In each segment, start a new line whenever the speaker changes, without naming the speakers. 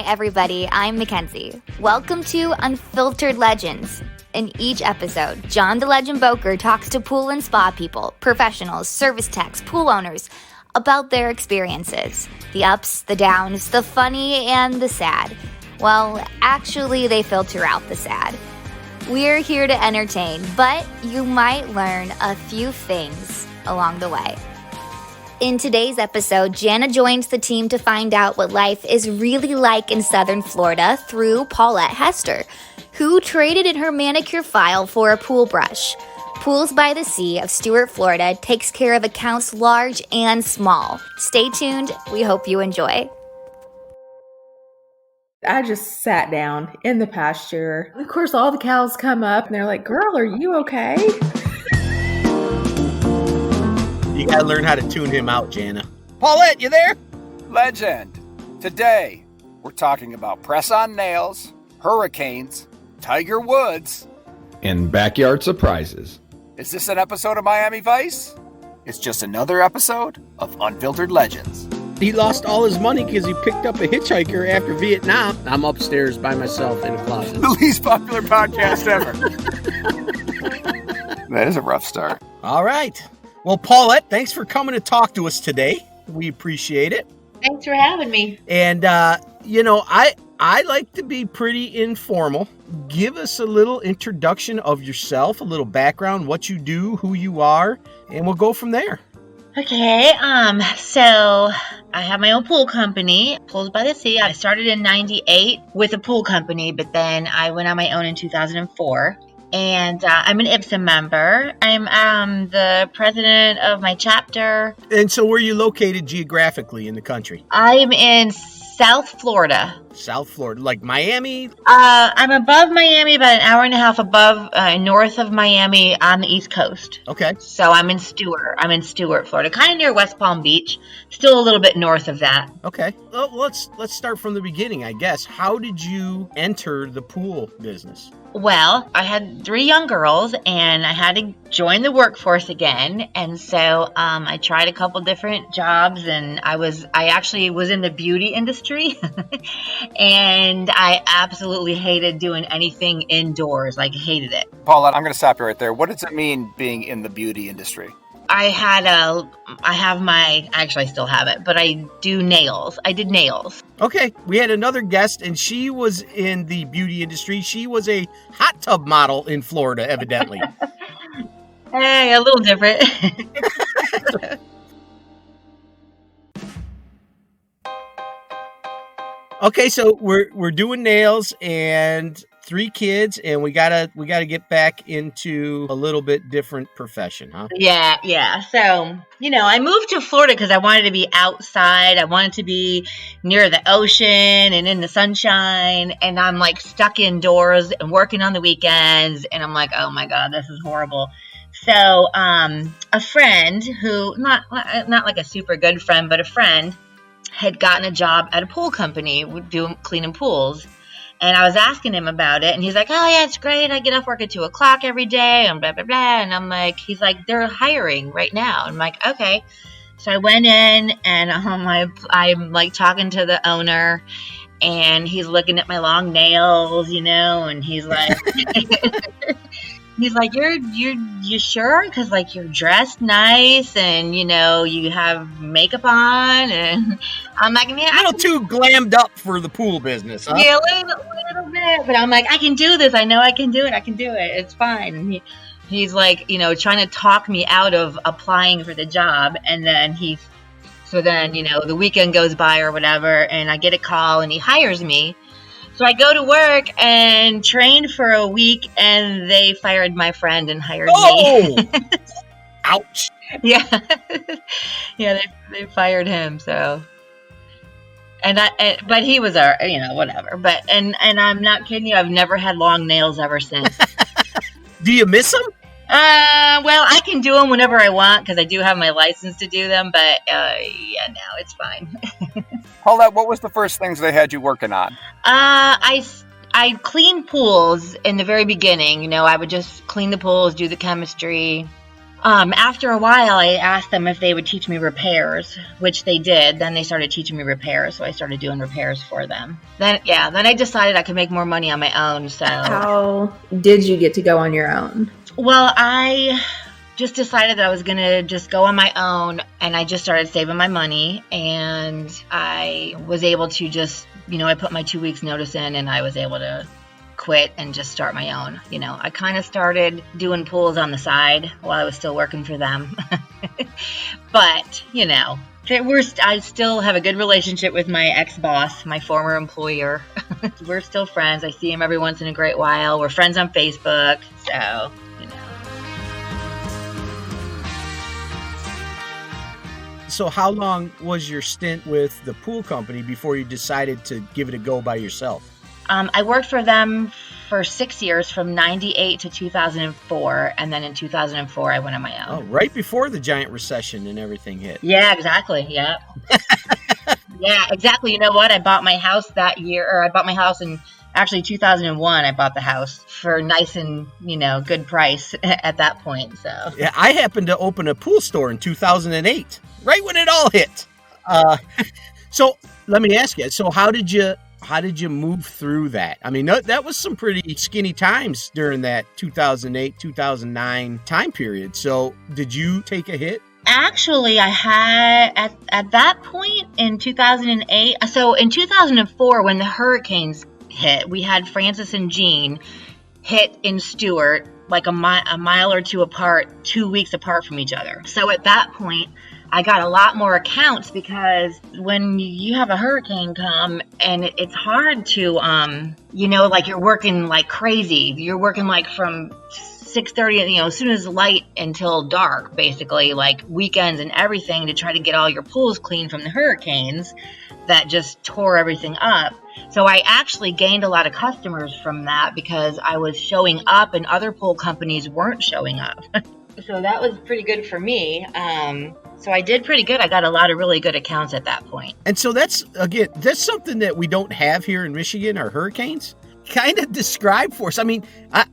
everybody. I'm Mackenzie. Welcome to Unfiltered Legends. In each episode, John the Legend Boker talks to pool and spa people, professionals, service techs, pool owners about their experiences. The ups, the downs, the funny, and the sad. Well, actually, they filter out the sad. We're here to entertain, but you might learn a few things along the way. In today's episode, Jana joins the team to find out what life is really like in Southern Florida through Paulette Hester, who traded in her manicure file for a pool brush. Pools by the Sea of Stuart, Florida takes care of accounts large and small. Stay tuned. We hope you enjoy.
I just sat down in the pasture. Of course, all the cows come up and they're like, "Girl, are you okay?"
You gotta learn how to tune him out, Jana. Paulette, you there?
Legend. Today, we're talking about press-on nails, hurricanes, Tiger Woods,
and backyard surprises.
Is this an episode of Miami Vice? It's just another episode of Unfiltered Legends.
He lost all his money because he picked up a hitchhiker after Vietnam. I'm upstairs by myself in a closet.
The least popular podcast ever. That is a rough start.
All right. Well, Paulette, thanks for coming to talk to us today. We appreciate it.
Thanks for having me.
And, I like to be pretty informal. Give us a little introduction of yourself, a little background, what you do, who you are, and we'll go from there.
Okay, so I have my own pool company, Pools by the Sea. I started in 98 with a pool company, but then I went on my own in 2004. And I'm an Ipsa member. I'm the president of my chapter.
And so where are you located geographically in the country?
I'm in South Florida.
South Florida, like Miami?
I'm above Miami, about an hour and a half above, north of Miami on the East Coast.
Okay.
So I'm in Stuart, Florida, kind of near West Palm Beach, still a little bit north of that.
Okay. Well, let's start from the beginning, I guess. How did you enter the pool business?
Well, I had 3 young girls and I had to join the workforce again. And so I tried a couple different jobs and I actually was in the beauty industry and I absolutely hated doing anything indoors, like hated it.
Paulette, I'm going to stop you right there. What does it mean being in the beauty industry?
I still have it, but I do nails. I did nails.
Okay. We had another guest and she was in the beauty industry. She was a hot tub model in Florida, evidently.
Hey, a little different.
Okay. So we're doing nails and 3 kids, and we gotta get back into a little bit different profession, huh?
Yeah. So, I moved to Florida because I wanted to be outside. I wanted to be near the ocean and in the sunshine. And I'm like stuck indoors and working on the weekends. And I'm like, oh my God, this is horrible. So, a friend who, not like a super good friend, but a friend had gotten a job at a pool company cleaning pools. And I was asking him about it, and he's like, "Oh yeah, it's great. I get off work at 2:00 every day, and blah blah blah." And I'm like, he's like, "They're hiring right now." I'm like, "Okay." So I went in, and I'm like talking to the owner, and he's looking at my long nails, and he's like, he's like, "You sure? Because like you're dressed nice, and you have makeup on." And I'm like, "Man,
a little too glammed up for the pool business, huh?"
Yeah, a little bit. But I'm like, "I can do this. I know I can do it. I can do it. It's fine." And he's like, trying to talk me out of applying for the job. And then the weekend goes by or whatever, and I get a call, and he hires me. So I go to work and trained for a week, and they fired my friend and hired me.
Ouch.
Yeah. Yeah, they fired him, so. But he was whatever. But and I'm not kidding you, I've never had long nails ever since.
Do you miss them?
Well, I can do them whenever I want because I do have my license to do them, but no, it's fine.
Paulette, what was the first things they had you working on?
I cleaned pools in the very beginning. I would just clean the pools, do the chemistry, After a while, I asked them if they would teach me repairs, which they did. Then they started teaching me repairs, so I started doing repairs for them. Then I decided I could make more money on my own. So
How did you get to go on your own?
Well, I just decided that I was going to just go on my own, and I just started saving my money, and I was able to just, I put my 2 weeks notice in, and I was able to quit and just start my own. I kind of started doing pools on the side while I was still working for them. But, I still have a good relationship with my ex-boss, my former employer. We're still friends. I see him every once in a great while. We're friends on Facebook. So,
So how long was your stint with the pool company before you decided to give it a go by yourself?
I worked for them for 6 years, from 98 to 2004. And then in 2004, I went on my own.
Oh, right before the giant recession and everything hit.
Yeah, exactly. Yeah. Yeah, exactly. You know what? I bought my house that year, or I bought my house in actually 2001. I bought the house for a nice and, good price at that point. So
yeah, I happened to open a pool store in 2008, right when it all hit. So let me ask you, so how did you move through that? I mean, that was some pretty skinny times during that 2008, 2009 time period. So did you take a hit?
Actually, I had at that point in 2008. So in 2004, when the hurricanes hit, we had Francis and Jean hit in Stewart, like a mile or two apart, 2 weeks apart from each other. So at that point, I got a lot more accounts, because when you have a hurricane come, and it's hard to, like you're working like crazy. You're working like from 6:30, as soon as light until dark, basically, like weekends and everything, to try to get all your pools clean from the hurricanes that just tore everything up. So I actually gained a lot of customers from that, because I was showing up and other pool companies weren't showing up. So that was pretty good for me. So I did pretty good. I got a lot of really good accounts at that point.
And so that's something that we don't have here in Michigan, are hurricanes. Kind of describe for us. I mean,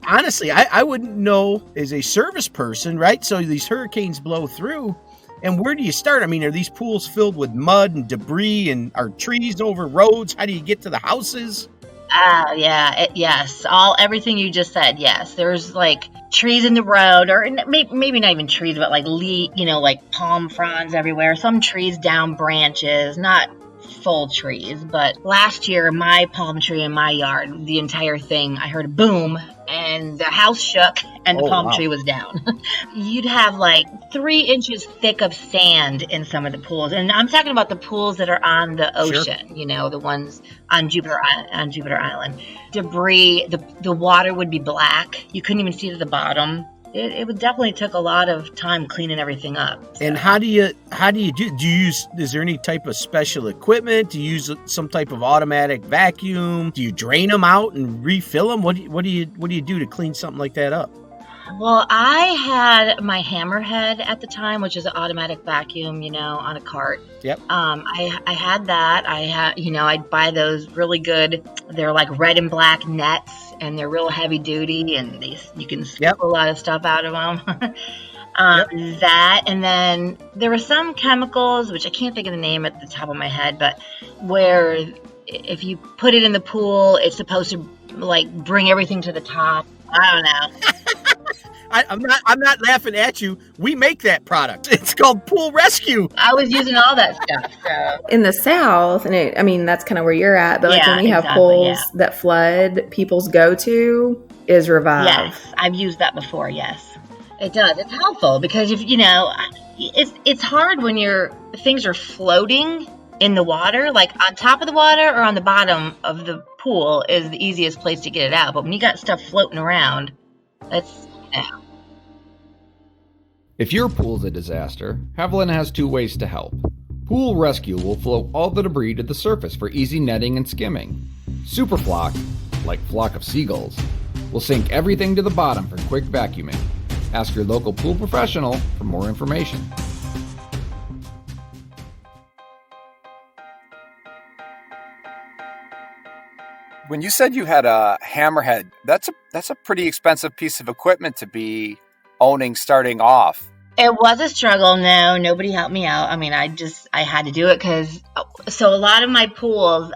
honestly, I wouldn't know as a service person, right? So these hurricanes blow through, and where do you start? I mean, are these pools filled with mud and debris, and are trees over roads? How do you get to the houses?
Yeah, yes. Everything you just said, yes. There's like trees in the road, or maybe not even trees, but like like palm fronds everywhere. Some trees down branches, not full trees. But last year, my palm tree in my yard, the entire thing, I heard a boom, and the house shook, and the palm tree was down. You'd have like 3 inches thick of sand in some of the pools, and I'm talking about the pools that are on the ocean. Sure. The ones on Jupiter Island. Debris, the water would be black. You couldn't even see to the bottom. It would definitely took a lot of time cleaning everything up. So.
And how do you use, is there any type of special equipment? Do you use some type of automatic vacuum? Do you drain them out and refill them? What do you do to clean something like that up?
Well, I had my Hammerhead at the time, which is an automatic vacuum, on a cart.
Yep.
I had that. I'd buy those really good. They're like red and black nets, and they're real heavy duty, and you can scoop a lot of stuff out of them. That, and then there were some chemicals, which I can't think of the name at the top of my head, but where if you put it in the pool, it's supposed to like bring everything to the top. I don't know.
I'm not laughing at you. We make that product. It's called Pool Rescue.
I was using all that stuff. So.
In the South, and that's kind of where you're at, but like when we have pools that flood, people's go-to is Revive.
Yes, I've used that before, yes. It does. It's helpful because it's hard when things are floating in the water, like on top of the water or on the bottom of the pool is the easiest place to get it out. But when you got stuff floating around, that's...
If your pool's a disaster, Haviland has 2 ways to help. Pool Rescue will float all the debris to the surface for easy netting and skimming. Superflock, like flock of seagulls, will sink everything to the bottom for quick vacuuming. Ask your local pool professional for more information.
When you said you had a Hammerhead, that's a pretty expensive piece of equipment to be owning starting off.
It was a struggle. No, nobody helped me out. I mean, I had to do it because, so a lot of my pools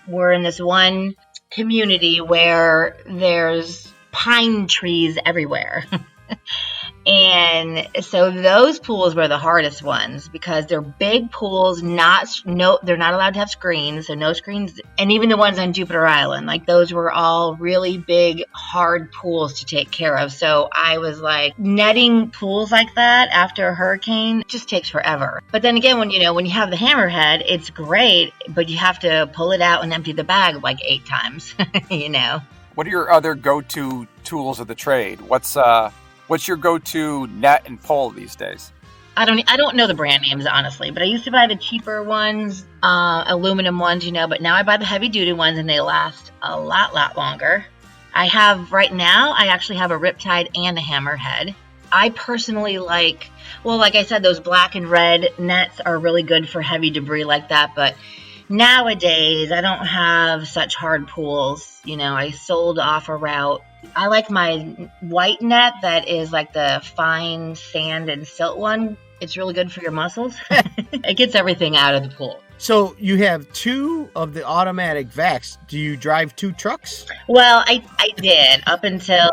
were in this one community where there's pine trees everywhere. And so those pools were the hardest ones because they're big pools, they're not allowed to have screens, so no screens. And even the ones on Jupiter Island, like those were all really big, hard pools to take care of. So I was like, netting pools like that after a hurricane just takes forever. But then again, when you have the hammerhead, it's great, but you have to pull it out and empty the bag like 8 times,
What are your other go-to tools of the trade? What's your go-to net and pole these days?
I don't know the brand names, honestly, but I used to buy the cheaper ones, aluminum ones, but now I buy the heavy-duty ones, and they last a lot longer. Right now, I actually have a riptide and a hammerhead. I personally like I said, those black and red nets are really good for heavy debris like that, but nowadays, I don't have such hard pools. I sold off a route. I like my white net that is like the fine sand and silt one. It's really good for your muscles. It gets everything out of the pool.
So you have 2 of the automatic vacs. Do you drive 2 trucks?
Well, I did up until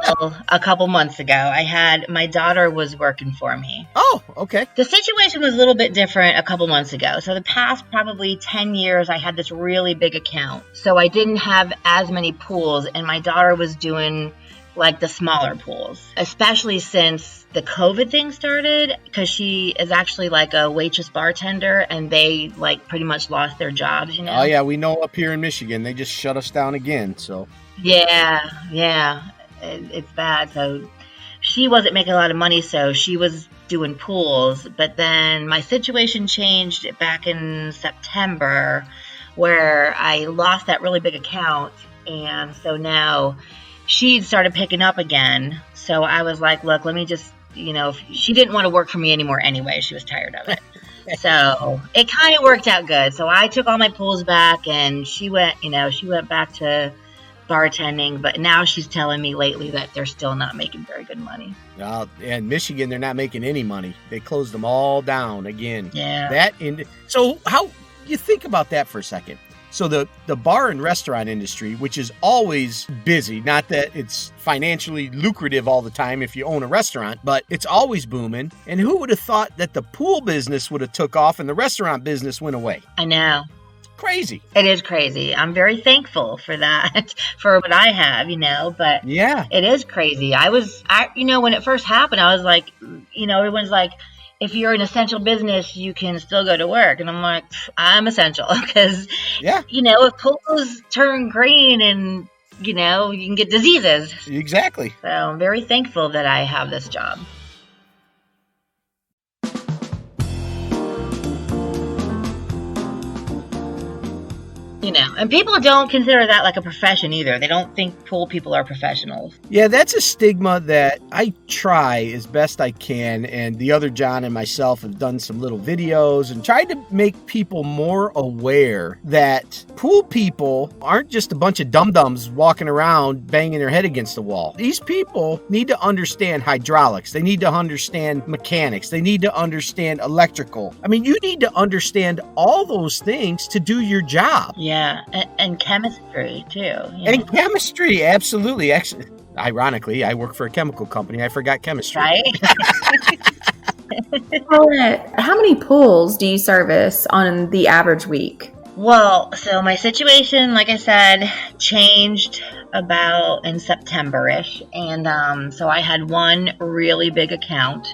a couple months ago. My daughter was working for me.
Oh, okay.
The situation was a little bit different a couple months ago. So the past probably 10 years, I had this really big account. So I didn't have as many pools, and my daughter was doing like the smaller pools, especially since the COVID thing started, because she is actually like a waitress bartender, and they like pretty much lost their jobs,
Oh yeah, we know up here in Michigan, they just shut us down again, so.
Yeah, it's bad. So she wasn't making a lot of money, so she was doing pools, but then my situation changed back in September where I lost that really big account, and so now she started picking up again. So I was like, look, let me just, she didn't want to work for me anymore anyway. She was tired of it. So it kind of worked out good. So I took all my pools back, and she went back to bartending, but now she's telling me lately that they're still not making very good money.
And Michigan, they're not making any money. They closed them all down again.
Yeah.
So how you think about that for a second? So the bar and restaurant industry, which is always busy, not that it's financially lucrative all the time if you own a restaurant, but it's always booming. And who would have thought that the pool business would have took off and the restaurant business went away?
I know.
Crazy.
It is crazy. I'm very thankful for that, for what I have, but
yeah,
it is crazy. When it first happened, I was like, everyone's like, if you're an essential business, you can still go to work. And I'm like, I'm essential because, if pools turn green and, you can get diseases.
Exactly.
So I'm very thankful that I have this job. And people don't consider that like a profession either. They don't think pool people are professionals.
Yeah, that's a stigma that I try as best I can. And the other John and myself have done some little videos and tried to make people more aware that pool people aren't just a bunch of dum-dums walking around banging their head against the wall. These people need to understand hydraulics. They need to understand mechanics. They need to understand electrical. I mean, you need to understand all those things to do your job.
Yeah, and chemistry, too.
And chemistry, absolutely. Actually, ironically, I work for a chemical company. I forgot chemistry.
Right?
Paulette, how many pools do you service on the average week?
Well, so my situation, like I said, changed about in September-ish. And so I had one really big account.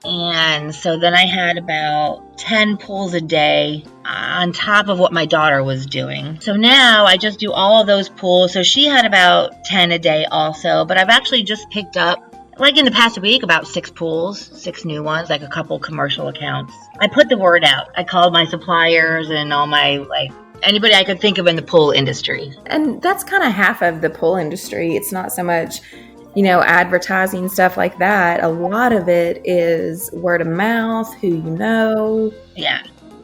And so then I had about 10 pools a day on top of what my daughter was doing. So now I just do all of those pools. So she had about 10 a day also, but I've actually just picked up, like in the past week, about 6 pools, 6 new ones, like a couple commercial accounts. I put the word out. I called my suppliers and all my, anybody I could think of in the pool industry.
And that's kind of half of the pool industry. It's not so much advertising, stuff like that. A lot of it is word of mouth, who you know.
Yeah,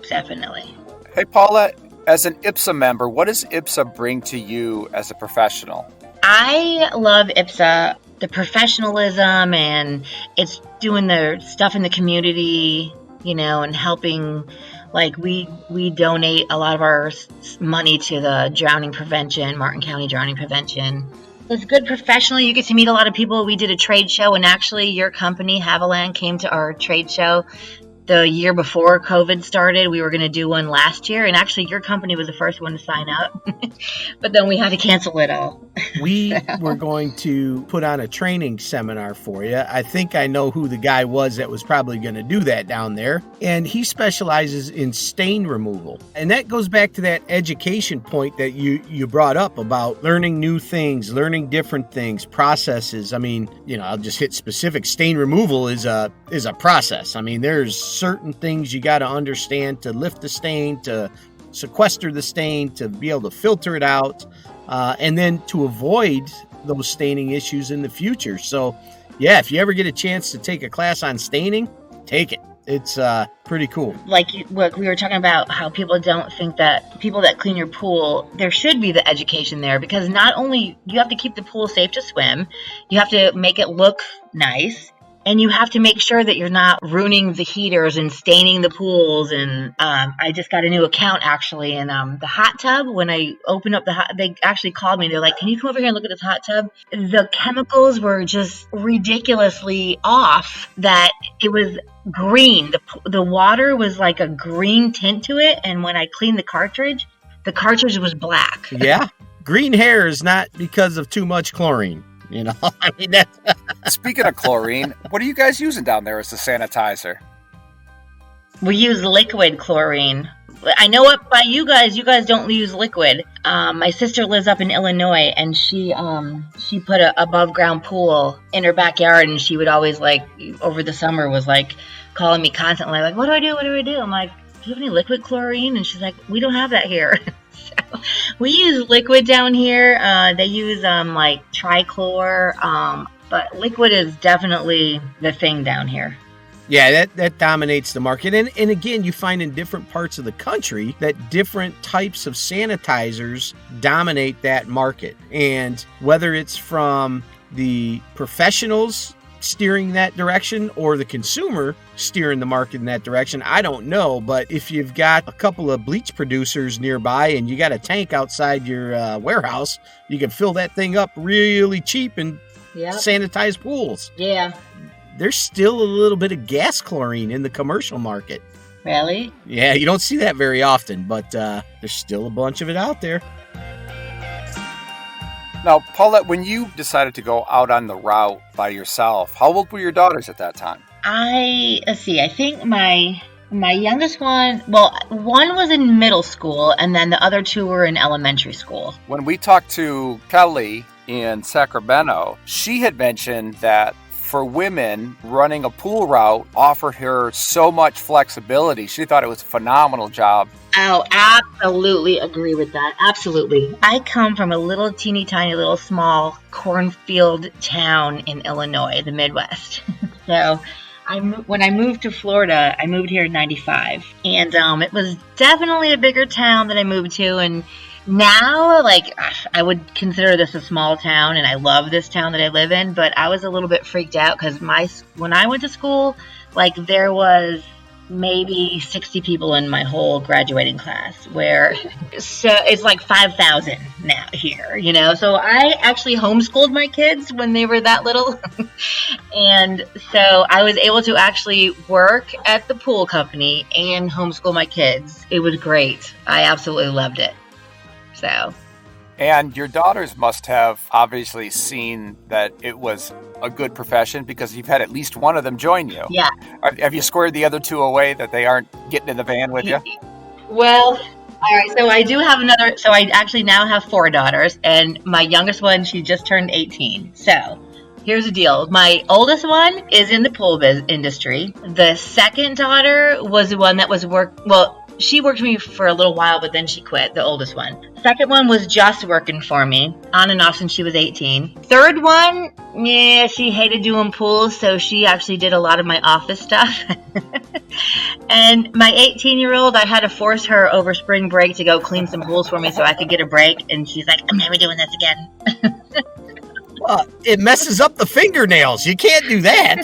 definitely.
Hey, Paulette, as an Ipsa member, what does Ipsa bring to you as a professional?
I love Ipsa. the professionalism, and it's doing the stuff in the community, and helping. Like we donate a lot of our money to the drowning prevention, Martin County drowning prevention. It's good professionally. You get to meet a lot of people. We did a trade show, and actually your company, Haviland, came to our trade show the year before COVID started. We were going to do one last year, and actually your company was the first one to sign up. But then we had to cancel it all.
We were going to put on a training seminar for you. I think I know who the guy was that was probably going to do that down there. And he specializes in stain removal. And that goes back to that education point that you brought up about learning new things, learning different things, processes. I mean, I'll just hit specific. Stain removal is a process. I mean, there's certain things you got to understand to lift the stain, to sequester the stain, to be able to filter it out, and then to avoid those staining issues in the future. So, yeah, if you ever get a chance to take a class on staining, take it. It's pretty cool.
Like what we were talking about, how people don't think that people that clean your pool, there should be the education there, because not only you have to keep the pool safe to swim, you have to make it look nice. And you have to make sure that you're not ruining the heaters and staining the pools. And I just got a new account, actually. And the hot tub, when I opened up they actually called me. They're like, can you come over here and look at this hot tub? The chemicals were just ridiculously off, that it was green. The water was like a green tint to it. And when I cleaned the cartridge was black.
Yeah. Green hair is not because of too much chlorine. I mean, that's...
Speaking of chlorine, what are you guys using down there as a sanitizer?
We use liquid chlorine. I know what by you guys don't use liquid. My sister lives up in Illinois, and she put a above ground pool in her backyard, and she would always, like, over the summer was like calling me constantly, like, what do I do? I'm like, do you have any liquid chlorine? And she's like, we don't have that here. So we use liquid down here. They use like trichlor, but liquid is definitely the thing down here.
Yeah, that dominates the market. And again, you find in different parts of the country that different types of sanitizers dominate that market. And whether it's from the professionals steering that direction or the consumer steering the market in that direction, I don't know. But if you've got a couple of bleach producers nearby and you got a tank outside your warehouse, you can fill that thing up really cheap and sanitize pools.
Yeah.
There's still a little bit of gas chlorine in the commercial market.
Really?
Yeah, you don't see that very often, but there's still a bunch of it out there.
Now, Paulette, when you decided to go out on the route by yourself, how old were your daughters at that time?
I think my youngest one, one was in middle school, and then the other two were in elementary school.
When we talked to Kelly in Sacramento, she had mentioned that for women, running a pool route offered her so much flexibility. She thought it was a phenomenal job.
Oh, absolutely agree with that. Absolutely. I come from a little teeny tiny little small cornfield town in Illinois, the Midwest. So when I moved to Florida, I moved here in 95. And it was definitely a bigger town that I moved to. And now, I would consider this a small town, and I love this town that I live in, but I was a little bit freaked out because when I went to school, there was maybe 60 people in my whole graduating class, so it's like 5,000 now here, so I actually homeschooled my kids when they were that little. And so I was able to actually work at the pool company and homeschool my kids. It was great. I absolutely loved it. So.
And your daughters must have obviously seen that it was a good profession because you've had at least one of them join you.
Yeah.
Have you squared the other two away that they aren't getting in the van with you?
Well, all right. So I do have another. So I actually now have 4 daughters, and my youngest one, she just turned 18. So here's the deal. My oldest one is in the pool industry. The second daughter was the one that was she worked for me for a little while, but then she quit, the oldest one. Second one was just working for me, on and off since she was 18. Third one, she hated doing pools, so she actually did a lot of my office stuff. And my 18-year-old, I had to force her over spring break to go clean some pools for me so I could get a break, and she's like, I'm never doing this again.
It messes up the fingernails. You can't do that.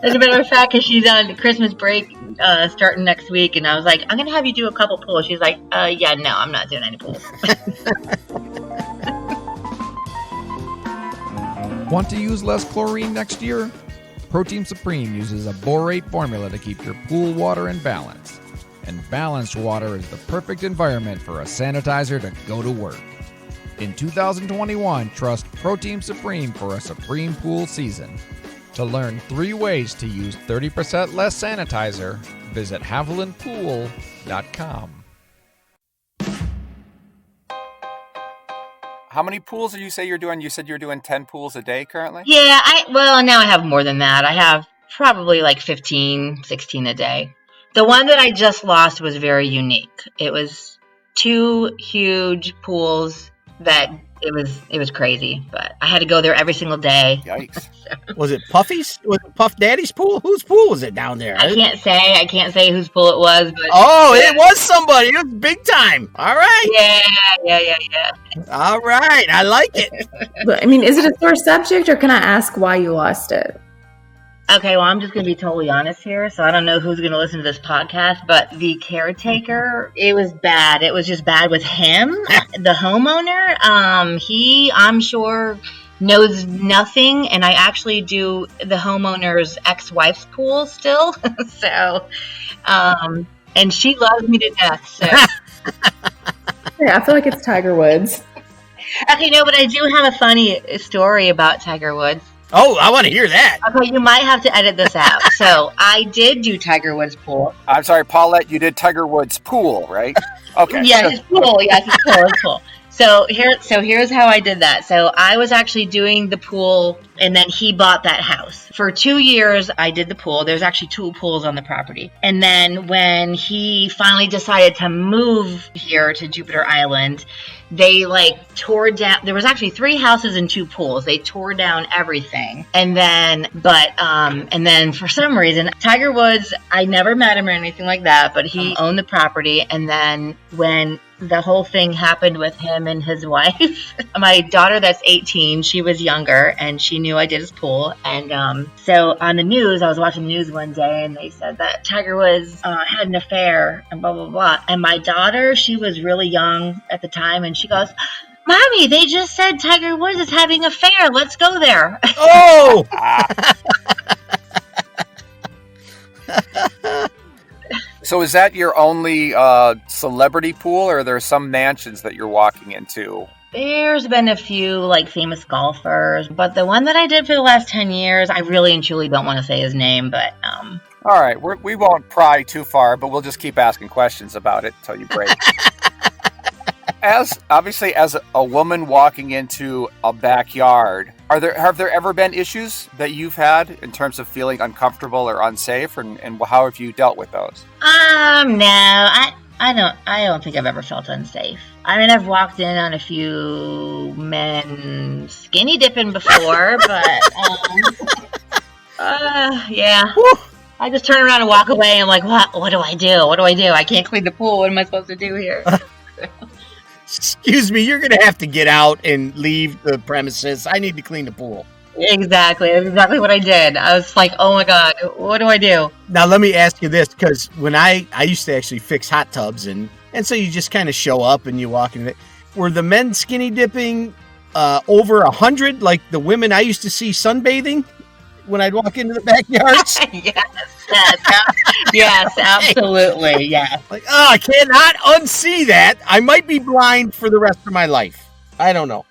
As a matter of fact, because she's on Christmas break starting next week, and I was like, I'm going to have you do a couple pulls. She's like, yeah, no, I'm not doing any pulls.
Want to use less chlorine next year? Protein Supreme uses a borate formula to keep your pool water in balance. And balanced water is the perfect environment for a sanitizer to go to work. In 2021, trust Protein Supreme for a supreme pool season. To learn 3 ways to use 30% less sanitizer, visit havilandpool.com.
How many pools did you say you're doing? You said you're doing 10 pools a day currently?
Yeah, now I have more than that. I have probably like 15, 16 a day. The one that I just lost was very unique. It was 2 huge pools that it was crazy, but I had to go there every single day.
Yikes.
Was it Puffy's? Was it Puff Daddy's pool? Whose pool was it down there?
I can't say whose pool it was, but
it was somebody. It was big time. All right.
Yeah.
All right. I like it.
But, I mean, is it a sore subject, or can I ask why you lost it?
Okay, well, I'm just going to be totally honest here. So I don't know who's going to listen to this podcast, but the caretaker, it was bad. It was just bad with him. The homeowner, he, I'm sure, knows nothing. And I actually do the homeowner's ex-wife's pool still. So, and she loves me to death. So.
Yeah, I feel like it's Tiger Woods.
Okay, no, but I do have a funny story about Tiger Woods.
Oh, I want to hear that.
Okay, you might have to edit this out. So I did do Tiger Woods' pool.
I'm sorry, Paulette, you did Tiger Woods' pool, right? Okay.
Yeah, his pool. Yes, his pool. So here's how I did that. So I was actually doing the pool, and then he bought that house. For 2 years, I did the pool. There's actually 2 pools on the property. And then when he finally decided to move here to Jupiter Island, they tore down. There was actually 3 houses and 2 pools. They tore down everything. And then for some reason, Tiger Woods, I never met him or anything like that, but he owned the property. And then when the whole thing happened with him and his wife, my daughter that's 18, she was younger, and she knew I did his pool. And so on the news, I was watching the news one day, and they said that Tiger Woods had an affair and blah, blah, blah. And my daughter, she was really young at the time, and she goes, "Mommy, they just said Tiger Woods is having an affair. Let's go there."
Oh!
So is that your only celebrity pool, or are there some mansions that you're walking into?
There's been a few famous golfers, but the one that I did for the last 10 years, I really and truly don't want to say his name, but
All right, we won't pry too far, but we'll just keep asking questions about it until you break. As a woman walking into a backyard, have there ever been issues that you've had in terms of feeling uncomfortable or unsafe, and how have you dealt with those?
No, I don't think I've ever felt unsafe. I mean, I've walked in on a few men skinny dipping before, but yeah. I just turn around and walk away, and I'm like, what do I do? What do I do? I can't clean the pool. What am I supposed to do here?
Excuse me, you're going to have to get out and leave the premises. I need to clean the pool.
Exactly. That's exactly what I did. I was like, oh my God, what do I do?
Now, let me ask you this, because when I used to actually fix hot tubs, and so you just kind of show up and you walk in. Were the men skinny dipping over 100, like the women I used to see sunbathing when I'd walk into the backyards?
Yes, absolutely, yes.
I cannot unsee that. I might be blind for the rest of my life. I don't know.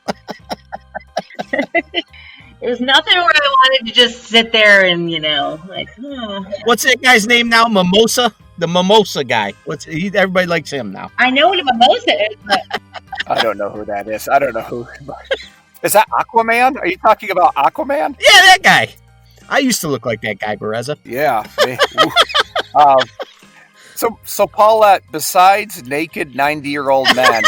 There's nothing where I wanted to just sit there and,
What's that guy's name now? Mimosa? The Mimosa guy. Everybody likes him now.
I know what a mimosa is, but...
I don't know who that is. I don't know who. Is that Aquaman? Are you talking about Aquaman?
Yeah, that guy. I used to look like that guy, Bereza.
Yeah. So Paulette, besides naked 90-year-old men,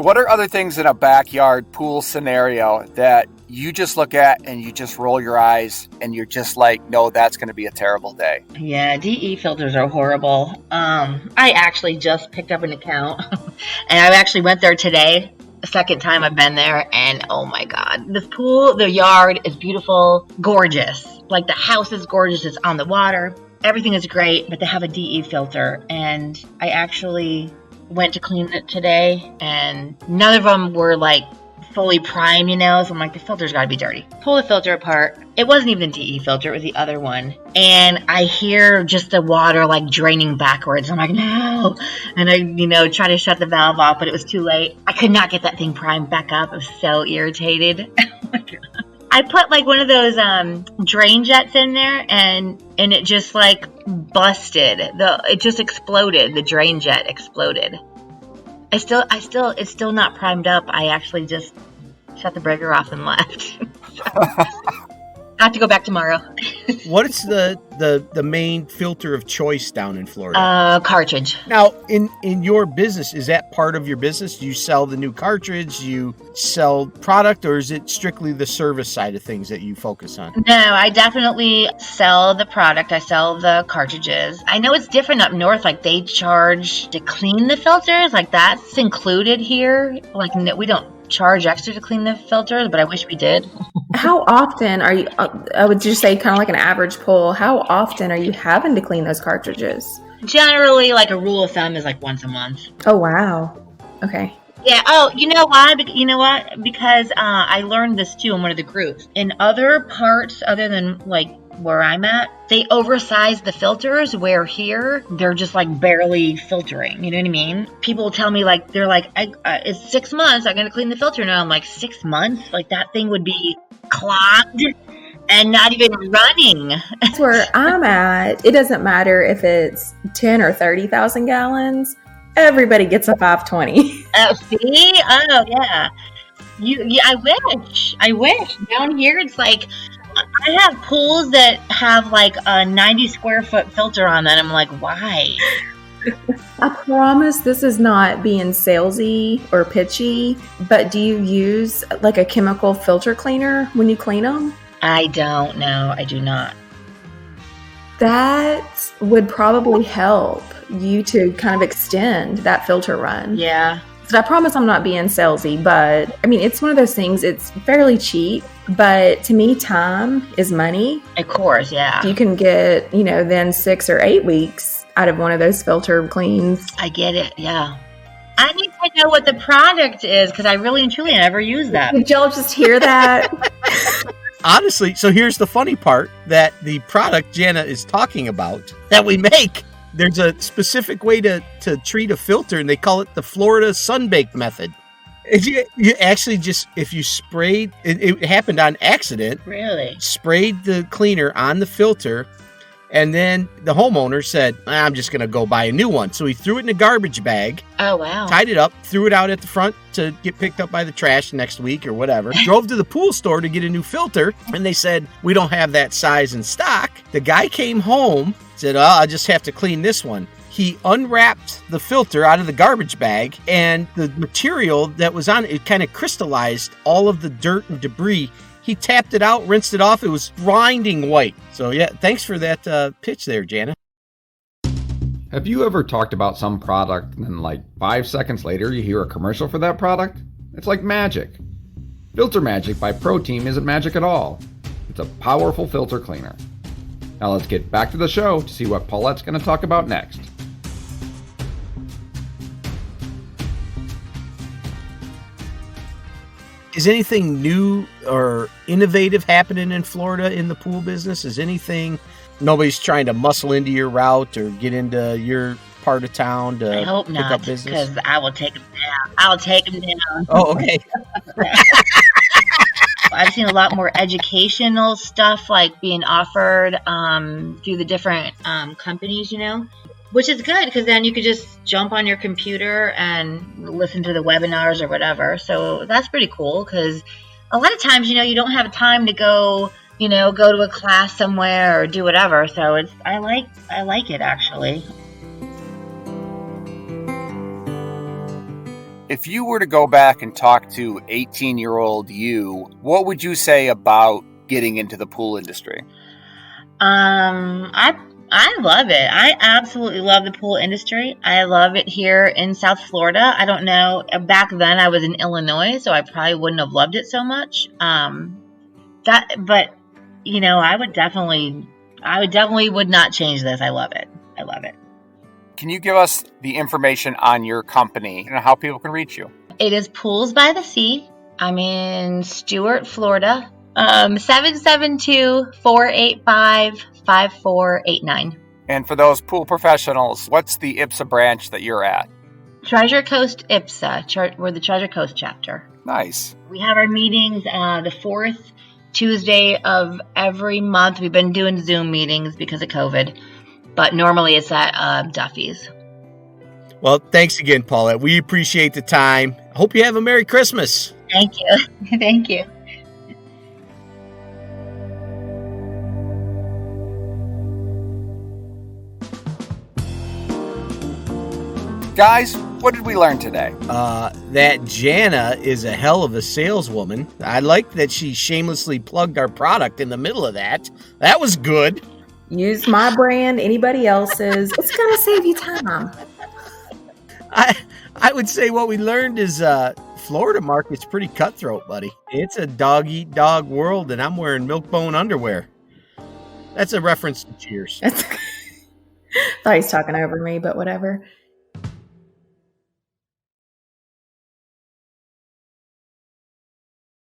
What are other things in a backyard pool scenario that you just look at and you just roll your eyes and you're just like, no, that's going to be a terrible day?
Yeah, DE filters are horrible. I actually just picked up an account and I actually went there today. The second time I've been there, and oh my God, this pool, the yard is beautiful, gorgeous. Like the house is gorgeous, it's on the water. Everything is great, but they have a DE filter, and I actually went to clean it today, and none of them were like fully primed, so I'm like, the filter's got to be dirty. Pull the filter apart. It wasn't even the DE filter, it was the other one. And I hear just the water like draining backwards. I'm like, no. And I, try to shut the valve off, but it was too late. I could not get that thing primed back up. I was so irritated. Oh my God. I put like one of those drain jets in there, and it just like busted. It just exploded. The drain jet exploded. It's still not primed up. I actually just shut the breaker off and left. I have to go back tomorrow.
What is the main filter of choice down in Florida?
Cartridge.
Now, in your business, is that part of your business? Do you sell the new cartridge? Do you sell product, or is it strictly the service side of things that you focus on?
No, I definitely sell the product. I sell the cartridges. I know it's different up north. Like they charge to clean the filters. Like that's included here. Like we don't charge extra to clean the filters, but I wish we did.
How often are you, I would just say kind of like an average pull, how often are you having to clean those cartridges?
Generally, like a rule of thumb is like once a month.
Oh, wow. Okay.
Yeah. Oh, you know why? You know what? Because I learned this too in one of the groups. In other parts, other than like where I'm at, they oversize the filters, where here they're just like barely filtering. You know what I mean? People tell me like, they're like, it's 6 months. I'm going to clean the filter now. I'm like, 6 months? Like that thing would be clogged and not even running.
That's where I'm at. It doesn't matter if it's 10 or 30,000 gallons. Everybody gets a 520.
Oh, see? Oh, yeah. I wish. Down here, it's like, I have pools that have like a 90 square foot filter on that. I'm like, why?
I promise this is not being salesy or pitchy, but do you use like a chemical filter cleaner when you clean them?
I don't know. I do not.
That would probably help you to kind of extend that filter run.
Yeah.
So I promise I'm not being salesy, but I mean, it's one of those things, it's fairly cheap, but to me, time is money.
Of course, yeah.
You can get, then 6 or 8 weeks out of one of those filter cleans.
I get it, yeah. I need to know what the product is, because I really and truly never use that.
Did y'all just hear that?
Honestly, so here's the funny part, that the product Jana is talking about that we make, there's a specific way to treat a filter, and they call it the Florida sunbake method. If you actually just, if you sprayed, it happened on accident.
Really?
Sprayed the cleaner on the filter, and then the homeowner said, I'm just going to go buy a new one. So he threw it in a garbage bag.
Oh, wow.
Tied it up, threw it out at the front to get picked up by the trash next week or whatever. Drove to the pool store to get a new filter, and they said, we don't have that size in stock. The guy came home, said, I just have to clean this one. He unwrapped the filter out of the garbage bag, and the material that was on it kind of crystallized all of the dirt and debris. He tapped it out, rinsed it off. It was grinding white. So yeah, thanks for that pitch there, Jana.
Have you ever talked about some product and then like 5 seconds later you hear a commercial for that product? It's like magic. Filter Magic by Pro Team isn't magic at all. It's a powerful filter cleaner. Now let's get back to the show to see what Paulette's going to talk about next.
Is anything new or innovative happening in Florida in the pool business? Is anything, nobody's trying to muscle into your route or get into your part of town to
I hope
pick
not,
up business?
because I will take them down. I'll take them down.
Oh, okay.
I've seen a lot more educational stuff like being offered through the different companies, which is good because then you could just jump on your computer and listen to the webinars or whatever. So that's pretty cool because a lot of times, you don't have time to go, go to a class somewhere or do whatever. So I like it actually.
If you were to go back and talk to 18-year-old you, what would you say about getting into the pool industry?
I love it. I absolutely love the pool industry. I love it here in South Florida. I don't know. Back then I was in Illinois, so I probably wouldn't have loved it so much. But you know, I would definitely would not change this. I love it. I love it.
Can you give us the information on your company and how people can reach you?
It is Pools by the Sea. I'm in Stuart, Florida. 772-485-5489.
And for those pool professionals, what's the Ipsa branch that you're at?
Treasure Coast Ipsa. We're the Treasure Coast chapter.
Nice.
We have our meetings the fourth Tuesday of every month. We've been doing Zoom meetings because of COVID, but normally it's at Duffy's.
Well, thanks again, Paulette. We appreciate the time. Hope you have a Merry Christmas.
Thank you. Thank you.
Guys, what did we learn today?
That Jana is a hell of a saleswoman. I like that she shamelessly plugged our product in the middle of that. That was good.
Use my brand, anybody else's. It's going to save you time.
I would say what we learned is Florida market's pretty cutthroat, buddy. It's a dog-eat-dog world, and I'm wearing milk-bone underwear. That's a reference to Cheers.
Thought he was talking over me, but whatever.